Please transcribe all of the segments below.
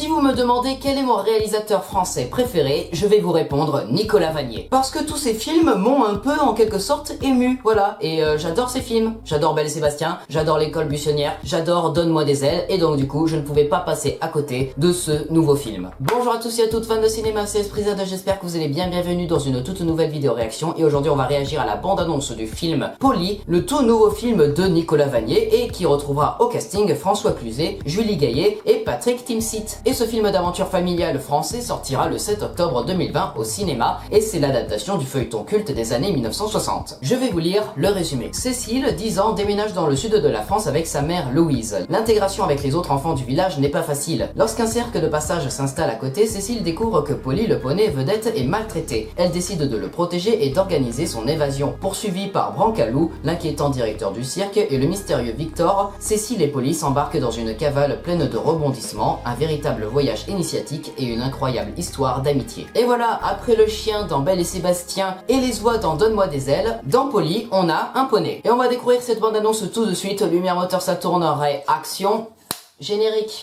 Si vous me demandez quel est mon réalisateur français préféré, je vais vous répondre Nicolas Vanier. Parce que tous ces films m'ont un peu en quelque sorte ému, voilà. Et j'adore ces films. J'adore Belle et Sébastien, j'adore L'école buissonnière, j'adore Donne-moi des ailes, et donc du coup je ne pouvais pas passer à côté de ce nouveau film. Bonjour à tous et à toutes fans de cinéma, c'est Esprit Z, j'espère que vous allez bien, bienvenue dans une toute nouvelle vidéo réaction, et aujourd'hui on va réagir à la bande-annonce du film Polly, le tout nouveau film de Nicolas Vanier, et qui retrouvera au casting François Cluzet, Julie Gaillet et Patrick Timsit. Et ce film d'aventure familiale français sortira le 7 octobre 2020 au cinéma, et c'est l'adaptation du feuilleton culte des années 1960. Je vais vous lire le résumé. Cécile, 10 ans, déménage dans le sud de la France avec sa mère Louise. L'intégration avec les autres enfants du village n'est pas facile. Lorsqu'un cercle de passage s'installe à côté, Cécile découvre que Polly, le poney vedette, est maltraité. Elle décide de le protéger et d'organiser son évasion. Poursuivie par Brancalou, l'inquiétant directeur du cirque, et le mystérieux Victor, Cécile et Polly s'embarquent dans une cavale pleine de rebondissements, un véritable voyage initiatique et une incroyable histoire d'amitié. Et voilà, après le chien dans Belle et Sébastien et les oies dans Donne-moi des ailes, dans Polly, on a un poney. Et on va découvrir cette bande-annonce tout de suite. Lumière, moteur, ça tournerait. Action. Générique.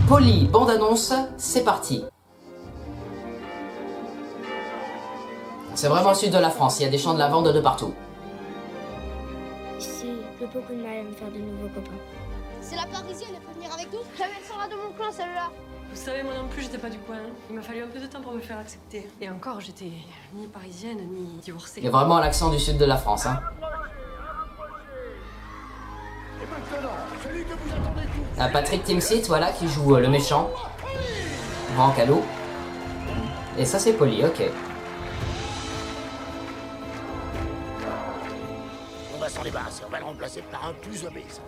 Polly, bande-annonce, c'est parti. C'est vraiment au sud de la France, il y a des champs de lavande de partout. Ici, j'ai beaucoup de mal à me faire de nouveaux copains. C'est la Parisienne, elle peut venir avec nous. Elle sera de mon coin, celle-là. Vous savez, moi non plus, j'étais pas du coin. Il m'a fallu un peu de temps pour me faire accepter. Et encore, j'étais ni parisienne, ni divorcée. Il y a vraiment l'accent du sud de la France, hein. Ah, Patrick Timsit, voilà, qui joue le méchant. Brancalou. Et ça, c'est Polly, ok. On va s'en débarrasser, on va le remplacer par un plus obèse.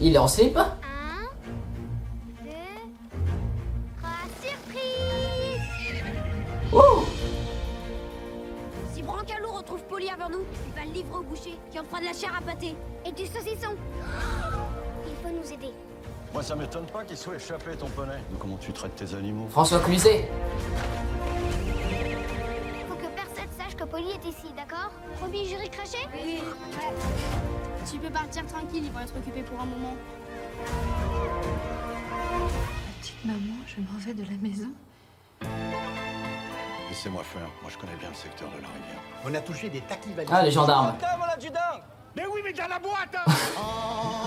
Il est en slip. 1, 2, 3, surprise! Oh! Si Brancalou retrouve Polly avant nous, il va le livrer au boucher, qui en fera de la chair à pâté. Et du saucisson! Il faut nous aider. Moi, ça m'étonne pas qu'il soit échappé, ton poney. Comment tu traites tes animaux? François Cluzet. Faut que personne sache que Polly est ici, d'accord? Promis, j'irai cracher? Oui. Tu peux partir tranquille, ils vont être occupés pour un moment. Petite maman, je m'en vais de la maison. Laissez-moi faire. Moi, je connais bien le secteur de la rivière. On a touché des taquis valides. Ah, les gendarmes. Mais oui, mais dans la boîte hein.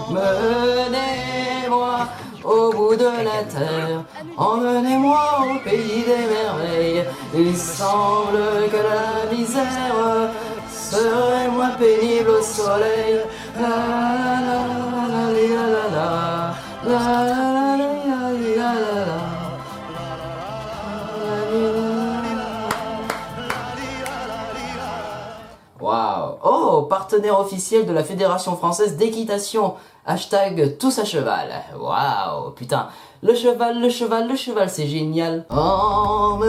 Menez-moi au bout de la terre, emmenez-moi au pays des merveilles. Il semble que la misère serait moins pénible au soleil. La la la la la la la la la. Waouh! Oh, partenaire officiel de la Fédération Française d'Équitation. Hashtag tous à cheval. Waouh! Putain, le cheval, c'est génial. Emmenez-moi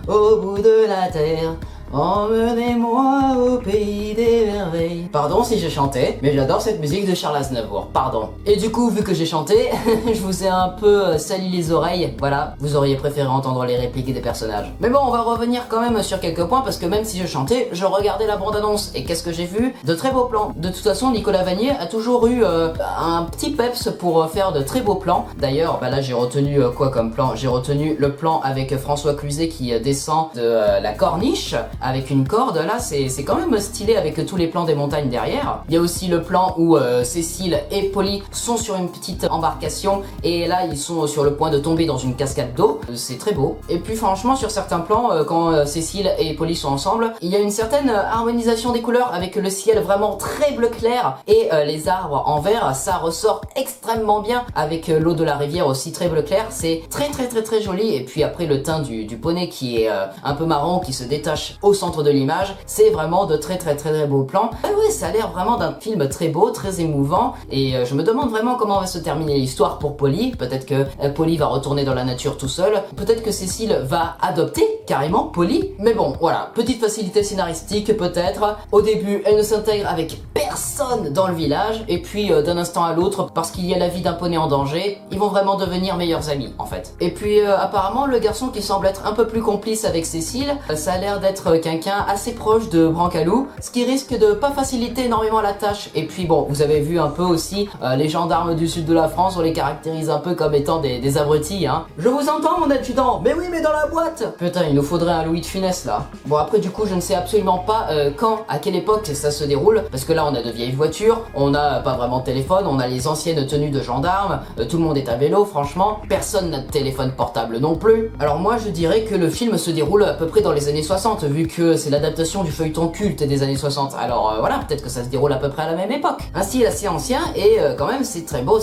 au bout de la terre. Emmenez-moi au pays des merveilles. Pardon si j'ai chanté, mais j'adore cette musique de Charles Aznavour, pardon. Et du coup, vu que j'ai chanté, je vous ai un peu sali les oreilles, voilà, vous auriez préféré entendre les répliques des personnages. Mais bon, on va revenir quand même sur quelques points, parce que même si je chantais, je regardais la bande-annonce, et qu'est-ce que j'ai vu? De très beaux plans. De toute façon, Nicolas Vanier a toujours eu un petit peps pour faire de très beaux plans. D'ailleurs, bah là j'ai retenu quoi comme plan? J'ai retenu le plan avec François Cluzet qui descend de la corniche, avec une corde, là c'est quand même stylé avec tous les plans des montagnes montagne derrière. Il y a aussi le plan où Cécile et Polly sont sur une petite embarcation et là ils sont sur le point de tomber dans une cascade d'eau. C'est très beau. Et puis franchement sur certains plans quand Cécile et Polly sont ensemble, il y a une certaine harmonisation des couleurs avec le ciel vraiment très bleu clair et les arbres en vert. Ça ressort extrêmement bien avec l'eau de la rivière aussi très bleu clair. C'est très joli. Et puis après le teint du poney qui est un peu marron qui se détache au centre de l'image. C'est vraiment de très beaux plans. Ouais, ça a l'air vraiment d'un film très beau, très émouvant et je me demande vraiment comment va se terminer l'histoire pour Polly. Peut-être que Polly va retourner dans la nature tout seul. Peut-être que Cécile va adopter carrément Polly. Mais bon, voilà, petite facilité scénaristique peut-être. Au début, elle ne s'intègre avec personne dans le village et puis d'un instant à l'autre, parce qu'il y a la vie d'un poney en danger, ils vont vraiment devenir meilleurs amis en fait. Et puis apparemment le garçon qui semble être un peu plus complice avec Cécile, ça a l'air d'être quelqu'un assez proche de Brancalou, ce qui risque de pas faciliter énormément la tâche. Et puis bon, vous avez vu un peu aussi les gendarmes du sud de la France, on les caractérise un peu comme étant des abrutis hein. Je vous entends mon adjudant, mais oui mais dans la boîte. Putain, il nous faudrait un Louis de Funès là. Bon après du coup je ne sais absolument pas quand, à quelle époque ça se déroule, parce que là on a de vieilles voitures, on n'a pas vraiment de téléphone, on a les anciennes tenues de gendarmes, tout le monde est à vélo franchement, personne n'a de téléphone portable non plus. Alors moi je dirais que le film se déroule à peu près dans les années 60 vu que c'est l'adaptation du feuilleton culte des années 60. Alors voilà, peut-être que ça se déroule à peu près à la même époque. Un style assez ancien et quand même c'est très beau.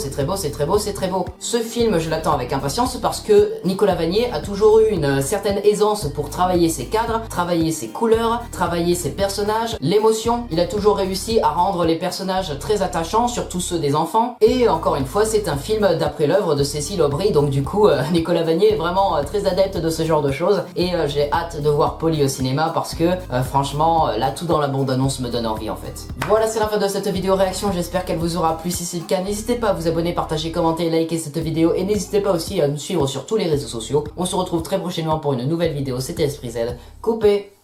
Ce film je l'attends avec impatience parce que Nicolas Vanier a toujours eu une certaine aisance pour travailler ses cadres, travailler ses couleurs, travailler ses personnages, l'émotion. Il a toujours réussi à rendre les personnages très attachants, surtout ceux des enfants. Et encore une fois, c'est un film d'après l'œuvre de Cécile Aubry, donc du coup, Nicolas Vanier est vraiment très adepte de ce genre de choses. Et j'ai hâte de voir Polly au cinéma parce que franchement, là, tout dans la bande-annonce me donne envie en fait. Voilà, c'est la fin de cette vidéo réaction. J'espère qu'elle vous aura plu. Si c'est le cas, n'hésitez pas à vous abonner, partager, commenter, liker cette vidéo et n'hésitez pas aussi à nous suivre sur tous les réseaux sociaux. On se retrouve très prochainement pour une nouvelle vidéo. C'était Esprit Z. Coupé.